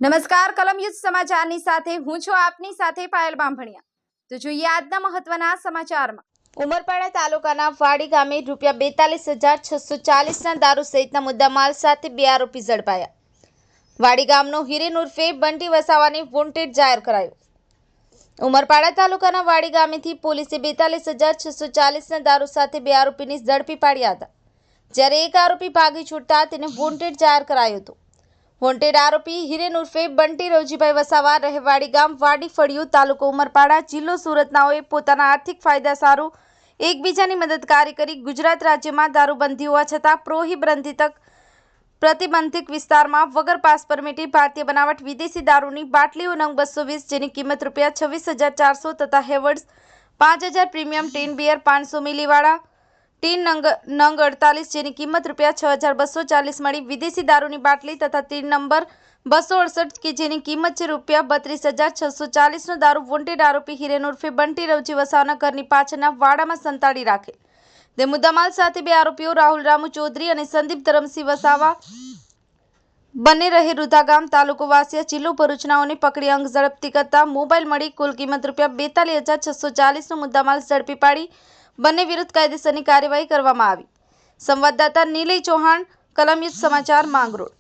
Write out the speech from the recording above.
નમસ્કાર કલમયુદ્ધ સમાચારની સાથે હું છું આપની સાથે પાયલ બાંભણિયા। તો જોઈએ આજના મહત્વના સમાચારમાં। ઉમરપાડા તાલુકાના વાડી ગામે ₹42,640ના દારૂ સહિતના મુદ્દામાલ સાથે 2 આરોપી ઝડપાયા। વાડી ગામનો હિરેન ઉર્ફે બંટી વસાવાને વોન્ટેડ જાહેર કરાયો। ઉમરપાડા તાલુકાના વાડી ગામેથી પોલીસે ₹42,640ના દારૂ સાથે 2 આરોપીને ઝડપી પાડ્યા હતા, જ્યારે એક આરોપી ભાગી છૂટતા તેને વોન્ટેડ જાહેર કરાયો હતો। વોન્ટેડ આરોપી હિરેન ઉર્ફે બંટી રોજીભાઈ વસાવા રહે વાડી ગામ વાડી ફળિયું તાલુકો ઉમરપાડા જિલ્લો સુરતનાઓએ પોતાના આર્થિક ફાયદા સારું એકબીજાની મદદકારી કરી ગુજરાત રાજ્યમાં દારૂબંધી હોવા છતાં પ્રતિબંધિત વિસ્તારમાં વગર પાસ પરમિટે ભારતીય બનાવટ વિદેશી દારૂની બાટલીઓ નંગ 220 જેની કિંમત ₹26,400 તથા હેવર્ડ્સ 5,000 પ્રીમિયમ ટીન બિયર 500 મિલીવાળા ટીન નંગ 48 જેની કિંમત ₹6,240 મળી વિદેશી દારૂની બાટલી તથા ટીન નંબર 268 કે જેની કિંમત છે ₹32,640નો દારૂ વોન્ટેડ આરોપી હિરેન ઉર્ફે બંટી રવજી વસાવાના ઘરની પાછળના વાડામાં સંતાડી રાખેલ। તે મુદ્દામાલ સાથે 2 આરોપીઓ રાહુલ રામુ ચૌધરી અને સંદીપ ધરમસિંહ વસાવા બંને રહે રૂધા ગામ તાલુકો વાસિયા જિલ્લો ભરૂચનાઓને પકડી અંગ ઝડપથી કરતા મોબાઈલ મળી કુલ કિંમત ₹42,640નો મુદ્દામાલ ઝડપી પાડી બંને વિરુદ્ધ કાયદેસરની કાર્યવાહી કરવામાં આવી। સંવાદદાતા નીલય ચૌહાણ, કલમયુદ્ધ સમાચાર, માંગરોળ।